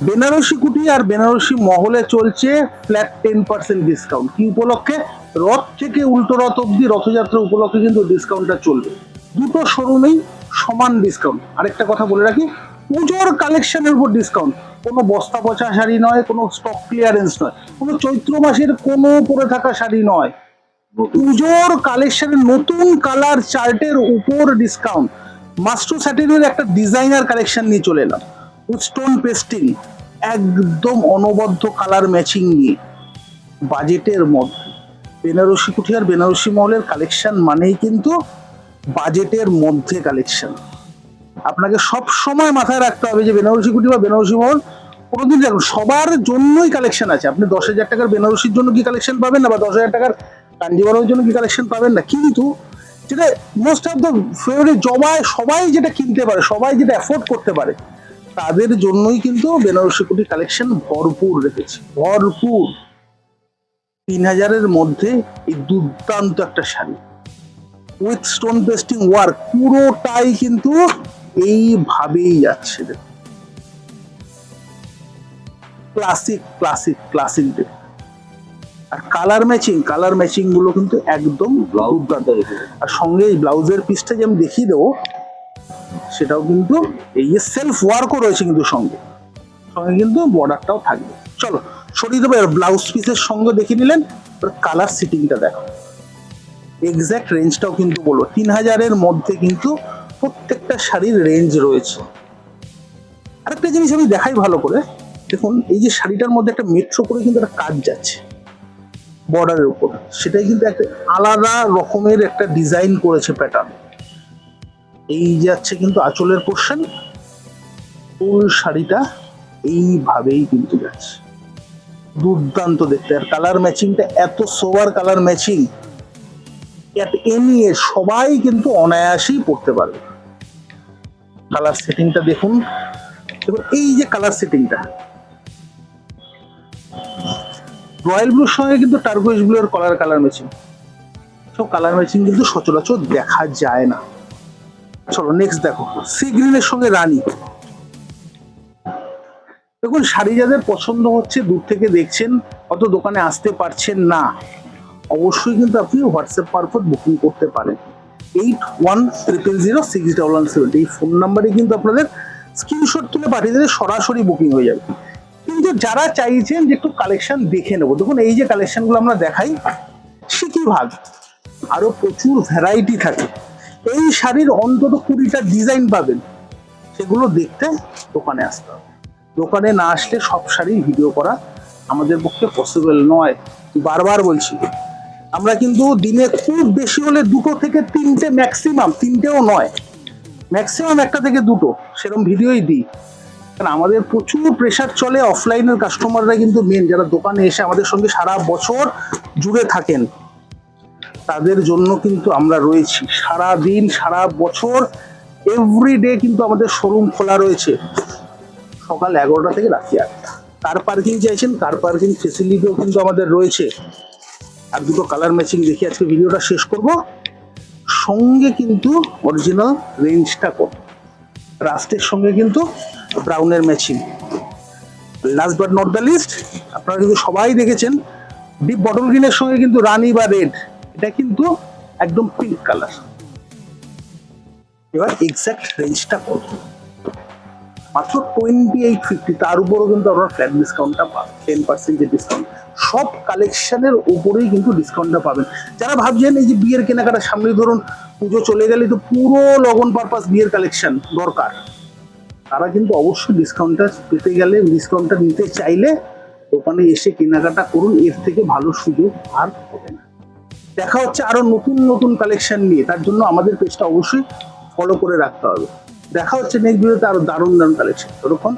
বেনারসি কুটি আর বেনারসি মহলে চলছে ফ্ল্যাট 10% ডিসকাউন্ট। কি উপলক্ষে? রথ থেকে উল্টো রথ অব্দি রথযাত্রা উপলক্ষে কিন্তু ডিসকাউন্টটা চলবে। দুটো শোরুমেই সমান ডিসকাউন্ট। আরেকটা কথা বলে রাখি, পুজোর কালেকশনের উপর ডিসকাউন্ট। কোনো বস্তা পচা শাড়ি নয়, কোনো স্টক ক্লিয়ারেন্স নয়, কোনো চৈত্র মাসের কোনো পরে থাকা শাড়ি নয়, পুজোর কালেকশনের নতুন কালার চার্টের উপর ডিসকাউন্ট। মাস্টার স্যাটিনের একটা ডিজাইনার কালেকশন নিয়ে চলে এলাম, স্টোন পেস্টিং, একদম অনবদ্য কালার ম্যাচিং নিয়ে বাজেটের মধ্যে। বেনারসি কুঠি আর বেনারসি মহলের কালেকশন মানেই কিন্তু বাজেটের মধ্যে কালেকশন। আপনাকে সব সময় মাথায় রাখতে হবে যে বেনারসি কুঠি বা বেনারসি মহল কোনোদিন দেখুন সবার জন্যই কালেকশন আছে। আপনি 10,000 টাকার বেনারসির জন্য কি কালেকশন পাবেন না, বা 10,000 টাকার কাঞ্জিবরমের জন্য কি কালেকশন পাবেন না, কিন্তু যেটা মোস্ট অফ দ্য ফেভারিট সবাই যেটা কিনতে পারে, সবাই যেটা অ্যাফোর্ড করতে পারে, তাদের জন্যই কিন্তু বেনারসি কুটি কালেকশন ভরপুর রেখেছে, ভরপুর। 3,000-এর মধ্যে এই দুর্দান্ত একটা sari with stone pasting work, পুরোটাই কিন্তু এইভাবেই যাচ্ছে। ক্লাসিক ক্লাসিক ক্লাসিক দেখে। আর কালার ম্যাচিং গুলো কিন্তু একদম দুর্দান্ত। আর সঙ্গে এই ব্লাউজের পিসটা যে আমি দেখিয়ে দেবো, সেটাও কিন্তু এই যে সেলফ ওয়ার্কও রয়েছে কিন্তু সঙ্গে কিন্তু বর্ডারটাও থাকবে। চলো সরিয়ে দেবো। ব্লাউজ পিসের সঙ্গে দেখিয়ে নিলেন, কালার সিটিংটা দেখো, এক্সাক্ট রেঞ্জটাও কিন্তু বলবো 3,000-এর মধ্যে কিন্তু প্রত্যেকটা শাড়ির রেঞ্জ রয়েছে। আরেকটা জিনিস আমি দেখাই ভালো করে, দেখুন এই যে শাড়িটার মধ্যে একটা মেট্রো করে কিন্তু একটা কাজ যাচ্ছে বর্ডারের উপর, সেটাই কিন্তু একটা আলাদা রকমের একটা ডিজাইন করেছে প্যাটার্ন। এই যাচ্ছে কিন্তু আঁচলের পোর্শন, ফুল শাড়িটা এইভাবেই কিন্তু যাচ্ছে, দুর্দান্ত দেখতে। আর কালার ম্যাচিংটা এত সোবার কালার ম্যাচিং, এমনি সবাই কিন্তু অনায়াসেই পড়তে পারবে। কালার সেটিংটা দেখুন, এই যে কালার সেটিংটা রয়্যাল ব্লুর সঙ্গে কিন্তু টার্কোয়েজ ব্লু এর কালার ম্যাচিং, সব কালার ম্যাচিং কিন্তু সচরাচর দেখা যায় না। চলো নেক্সট দেখো, সি গ্রিনের সঙ্গে রানী। দেখুন শাড়ি যাদের পছন্দ হচ্ছে, দূর থেকে দেখছেন, অত দোকানে আসতে পারছেন না, অবশ্যই কিন্তু আপনি হোয়াটসঅ্যাপ মারফত বুকিং করতে পারেন। 8100061170 এই ফোন নাম্বারে কিন্তু আপনাদের স্ক্রিনশট তুলে পাঠিয়ে দিলে সরাসরি বুকিং হয়ে যাবে। কিন্তু যারা চাইছেন যে একটু কালেকশন দেখে নেবো, দেখুন এই যে কালেকশনগুলো আমরা দেখাই, সিকি ভাগ আরো প্রচুর ভ্যারাইটি থাকে। এই শাড়ির অন্তত 20টা ডিজাইন পাবেন, সেগুলো দেখতে দোকানে আসতে হবে। দোকানে না আসলে সব শাড়ি ভিডিও করা আমাদের পক্ষে পসিবল নয়। বারবার বলছি, আমরা কিন্তু দিনে খুব বেশি হলে 2 থেকে 3টে, ম্যাক্সিমাম 3টেও নয়, ম্যাক্সিমাম 1টা থেকে 2টো সেরকম ভিডিওই দিই। কারণ আমাদের প্রচুর প্রেশার চলে, অফলাইনের কাস্টমাররা কিন্তু মেন, যারা দোকানে এসে আমাদের সঙ্গে সারা বছর জুড়ে থাকেন, তাদের জন্য কিন্তু আমরা রয়েছি সারা দিন সারা বছর। এভরিডে কিন্তু আমাদের শোরুম খোলা রয়েছে, সকাল 11টা থেকে রাত্রি 8টা। কার পার্কিং চাইছেন, কার পার্কিং ফেসিলিটিও কিন্তু আমাদের রয়েছে। আর দুটো কালার ম্যাচিং দেখি আজকে ভিডিওটা শেষ করব। সঙ্গে কিন্তু অরিজিনাল রেঞ্জটা কত, রাস্টের সঙ্গে কিন্তু ব্রাউনের matching. Last but not the least, আপনারা কিন্তু সবাই দেখেছেন ডিপ বটল গ্রিনের সঙ্গে কিন্তু রানী বা রেড, এটা কিন্তু একদম পিঙ্ক কালার। এবার এক্সাক্ট রেঞ্জটা কত, মাত্র 2850, তার উপরও কিন্তু আপনার ফ্ল্যাট ডিসকাউন্টটা পাবেন, 10% যে ডিসকাউন্ট, সব কালেকশনের উপরেই কিন্তু ডিসকাউন্টটা পাবেন। যারা ভাবছেন এই যে বিয়ের কেনাকাটা সামনে, ধরুন পুজো চলে গেলে তো পুরো লগন পারপাস বিয়ের কালেকশন দরকার, তারা কিন্তু অবশ্যই ডিসকাউন্টটা পেতে গেলে, ডিসকাউন্টটা নিতে চাইলে দোকানে এসে কেনাকাটা করুন, এর থেকে ভালো সুযোগ আর হবে না। দেখা হচ্ছে আরো নতুন নতুন কালেকশন নিয়ে, তার জন্য আমাদের পেজটা অবশ্যই ফলো করে রাখতে হবে। দেখা হচ্ছে নেক্সট ভিডিওতে আরো দারুণ দারুণ কালেকশন। ততক্ষণ